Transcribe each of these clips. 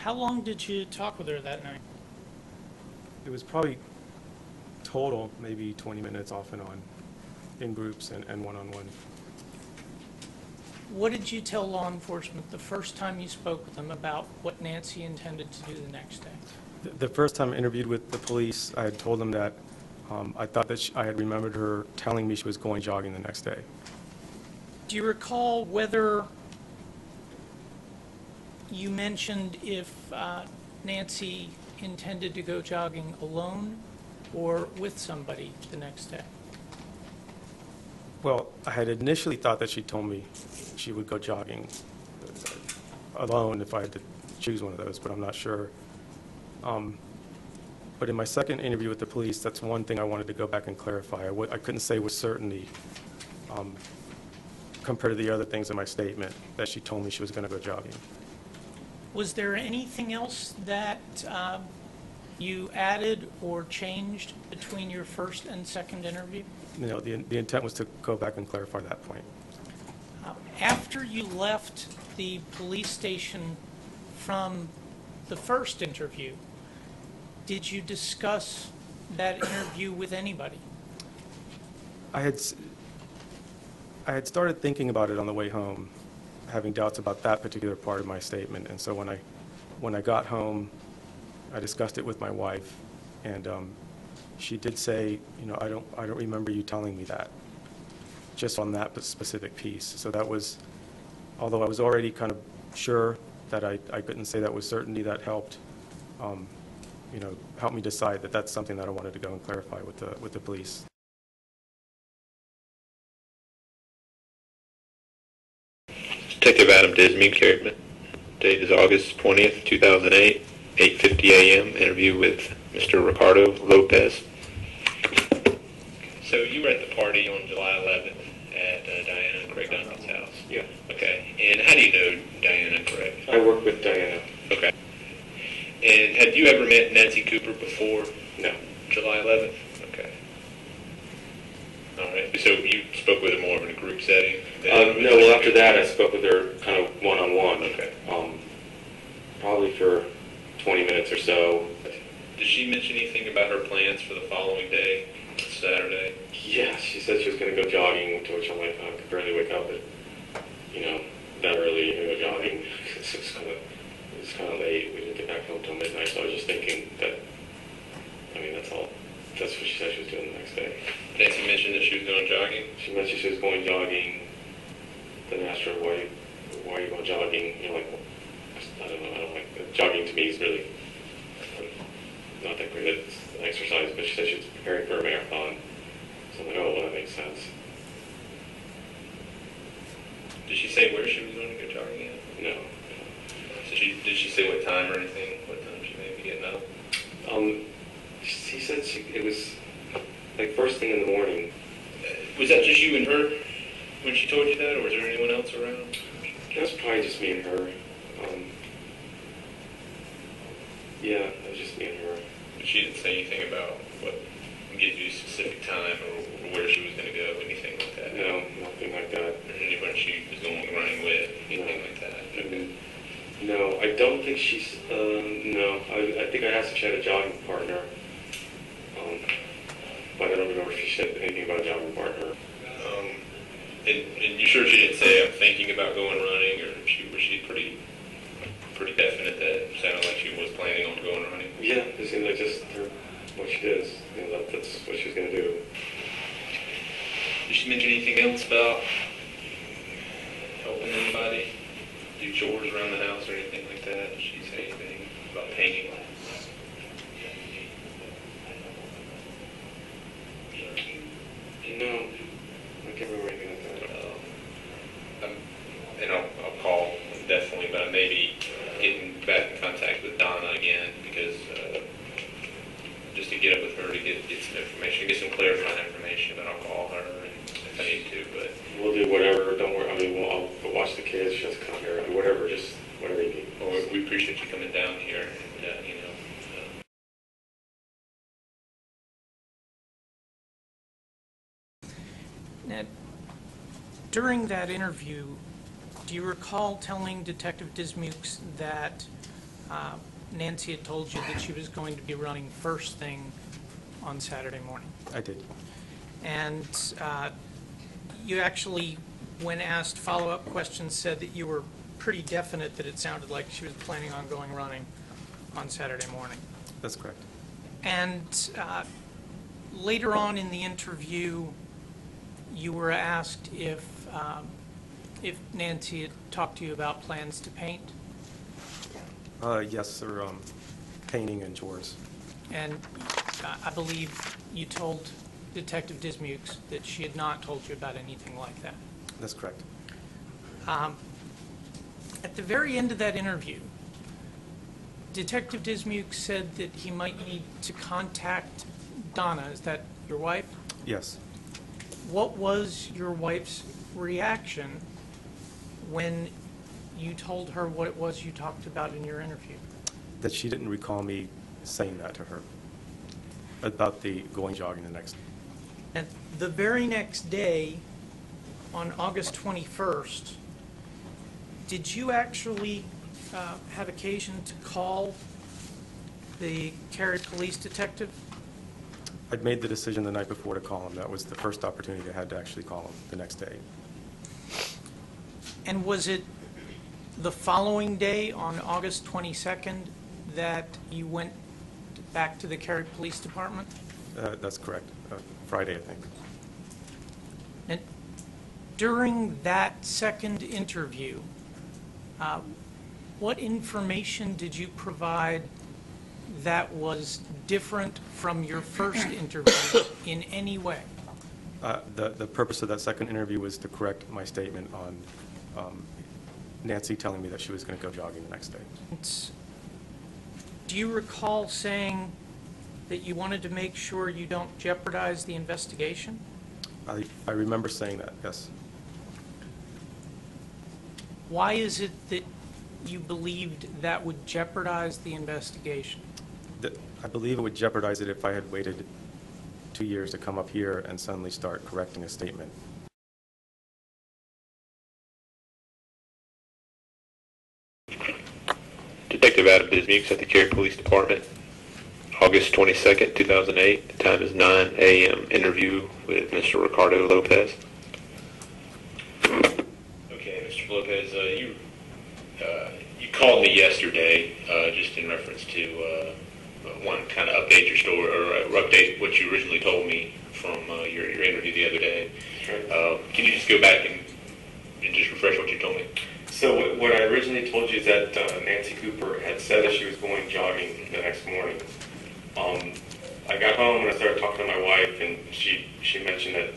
How long did you talk with her that night? It was probably total maybe 20 minutes off and on in groups and one-on-one. What did you tell law enforcement the first time you spoke with them about what Nancy intended to do the next day? The first time I interviewed with the police, I had told them that I thought that I had remembered her telling me she was going jogging the next day. Do you recall whether you mentioned if Nancy intended to go jogging alone or with somebody the next day? Well, I had initially thought that she told me she would go jogging alone if I had to choose one of those, but I'm not sure. But in my second interview with the police, that's one thing I wanted to go back and clarify. I couldn't say with certainty, compared to the other things in my statement, that she told me she was going to go jogging. Was there anything else that you added or changed between your first and second interview? You know, the intent was to go back and clarify that point. After you left the police station from the first interview, did you discuss that interview with anybody? I had started thinking about it on the way home, having doubts about that particular part of my statement. And so when I got home, I discussed it with my wife, and she did say, you know, I don't remember you telling me that, just on that specific piece. So that was, although I was already kind of sure that I couldn't say that with certainty, that helped, you know, help me decide that that's something that I wanted to go and clarify with the police. Detective Adam Dismuke here. Date is August 20th, 2008, 8:50 a.m. Interview with Mr. Ricardo Lopez. So you were at the party on July 11th at Diana and Craig Duncan's house? Yeah. Okay. And how do you know Diana and Craig? I work with Diana. Okay. And had you ever met Nancy Cooper before? No. July 11th? Okay. All right. So you spoke with her more in a group setting? No, well, after that, I spoke with her kind of one-on-one. Okay. Probably for 20 minutes or so. Did she mention anything about her plans for the following day, Saturday? Yeah, she said she was going to go jogging, to which I'm like, I could barely wake up at, you know, that early to go jogging. It's kind of late. We didn't get back home till midnight, so I was just thinking that, I mean, that's all. That's what she said she was doing the next day. Nancy mentioned that she was going jogging? She mentioned she was going jogging. Then I asked her, why are you going jogging? You know, like, I don't know. I don't like jogging. To me is really not that great. It's an exercise, but she said she was preparing for a marathon. So I'm like, oh, well, that makes sense. Did she say where she was going to go jogging at? No. So did she say what time or anything? What time she may be getting up? She said it was like first thing in the morning. Was that just you and her when she told you that, or was there anyone else around? That's probably just me and her. Yeah, it was just me and her. But she didn't say anything about what gives you a specific time or where she was going to go, anything like that? No, nothing like that. Or anyone she was going running with, anything like that? Okay. No, I don't think she's, no. I think I asked if she had a jogging partner. But I don't remember if she said anything about a jogging partner. And you sure she didn't say, I'm thinking about going running, or was she pretty definite that it sounded like she was planning on going running? Yeah, it seemed like just what she did. You know, that's what she was going to do. Did she mention anything else about helping anybody do chores around the house or anything like that? Did she say anything about painting? No, I can't remember anything like that. And I'll call definitely, but I may be getting back in contact with Donna again because just to get up with her to get some information, get some clarifying information. But I'll call her if I need to. But we'll do whatever. Don't worry. I mean, I'll watch the kids. She has to come here. I mean, whatever. Just whatever you need. Well, we appreciate you coming down here. And you know. Now, during that interview, do you recall telling Detective Dismukes that Nancy had told you that she was going to be running first thing on Saturday morning. I did. And you actually, when asked follow-up questions, said that you were pretty definite that it sounded like she was planning on going running on Saturday morning. That's correct. And later on in the interview, you were asked if Nancy had talked to you about plans to paint. Yes, sir. Painting and chores. And I believe you told Detective Dismukes that she had not told you about anything like that. That's correct. At the very end of that interview, Detective Dismukes said that he might need to contact Donna. Is that your wife? Yes. What was your wife's reaction when you told her what it was you talked about in your interview? That she didn't recall me saying that to her about the going jogging the next day. And the very next day, on August 21st, did you actually have occasion to call the Cary police detective? I'd made the decision the night before to call him. That was the first opportunity I had to actually call him the next day. And was it the following day, on August 22nd, that you went back to the Cary Police Department? That's correct. Friday, I think. And during that second interview, what information did you provide that was different from your first interview in any way? The purpose of that second interview was to correct my statement on Nancy telling me that she was going to go jogging the next day. Do you recall saying that you wanted to make sure you don't jeopardize the investigation? I remember saying that, yes. Why is it that you believed that would jeopardize the investigation? I believe it would jeopardize it if I had waited 2 years to come up here and suddenly start correcting a statement. Detective Adam Dismukes at the Cary Police Department, August 22nd, 2008. The time is 9 a.m. Interview with Mr. Ricardo Lopez. Okay, Mr. Lopez, you called me yesterday just in reference to one kind of update your story or update what you originally told me from your interview the other day. Sure. Can you just go back and just refresh what you told me? So what I originally told you is that Nancy Cooper had said that she was going jogging the next morning. I got home and I started talking to my wife, and she mentioned that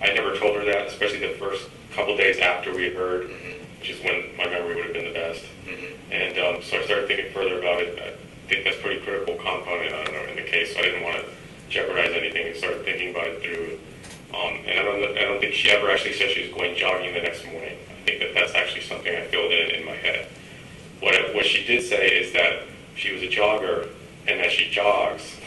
I never told her that, especially the first couple days after we had heard, which is when my memory would have been the best. And so I started thinking further about it. I think that's a pretty critical component in the case, so I didn't want to jeopardize anything and started thinking about it through. And I don't think she ever actually said she was going jogging the next morning. I think that that's actually something I filled in my head. What she did say is that she was a jogger and that she jogs.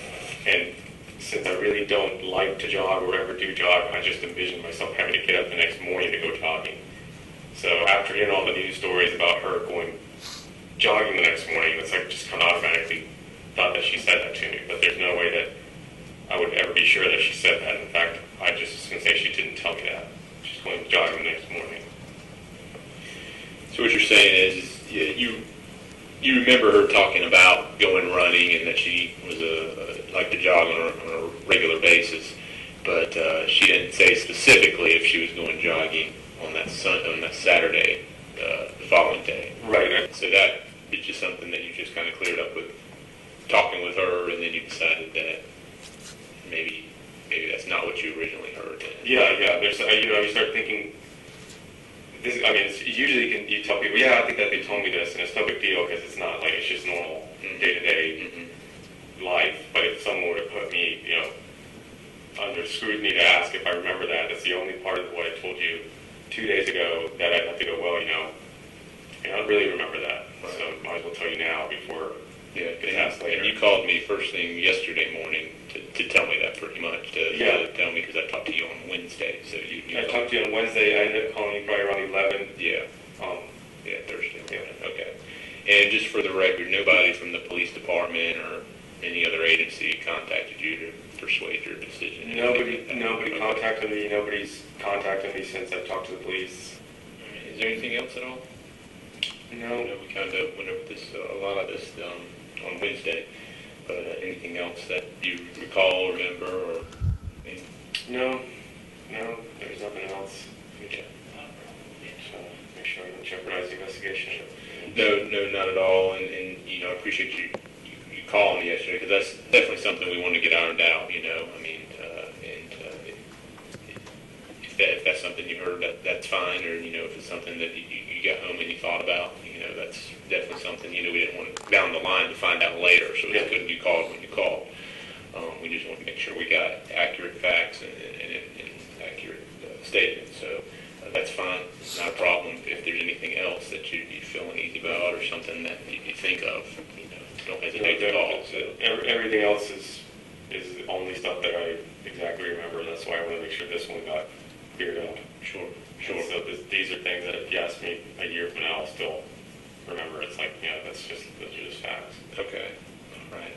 And since I really don't like to jog or ever do jog, I just envisioned myself having to get up the next morning to go jogging. So after hearing all the news stories about her going jogging the next morning, it's like just kind of automatically thought that she said that to me. But there's no way that I would ever be sure that she said that. In fact, I just was going to say she didn't tell me that. She's going jogging the next morning. So what you're saying is you remember her talking about going running and that she was like to jog on a regular basis, but she didn't say specifically if she was going jogging on that Saturday, the following day. Right. So that is just something that you just kind of cleared up with talking with her, and then you decided that maybe that's not what you originally heard. Yeah. There's you start thinking. Usually you tell people, I think that they told me this, and it's no big deal because it's not like it's just normal day-to-day life. But if someone were to put me, under scrutiny to ask if I remember that, that's the only part of what I told you 2 days ago that I'd have to go, I don't really remember that. Right. So might as well tell you now before it asks later. And you called me first thing yesterday morning to tell me that pretty much, to tell me, because I talked to you on Wednesday. So I talked to you on Wednesday. I ended up calling you probably around 11. Yeah. Thursday. Yeah. Okay. And just for the record, nobody from the police department or any other agency contacted you to persuade your decision? Nobody contacted me. Nobody's contacted me since I've talked to the police. Is there anything else at all? No. I know we kind of went over this, a lot of this on Wednesday, but anything else that you recall, remember, or anything? No, there's nothing else. Okay. So make sure I don't jeopardize the investigation. No, not at all. And you know, I appreciate you calling me yesterday, because that's definitely something we want to get ironed out. You know, I mean, if that's something you heard, that's fine. Or you know, if it's something that you got home and you thought about, you know, that's definitely something. You know, we didn't want down the line to find out later, so it's good you called when you called. We just want to make sure we got accurate facts and accurate statements. So that's fine. It's not a problem. If there's anything else that you feel uneasy about or something that you think of, you know, don't hesitate to call. So Everything else is the only stuff that I exactly remember. That's why I want to make sure this one got cleared up. Sure. So these are things that if you ask me a year from now, I'll still remember. It's like, yeah, those are just facts. Okay. All right.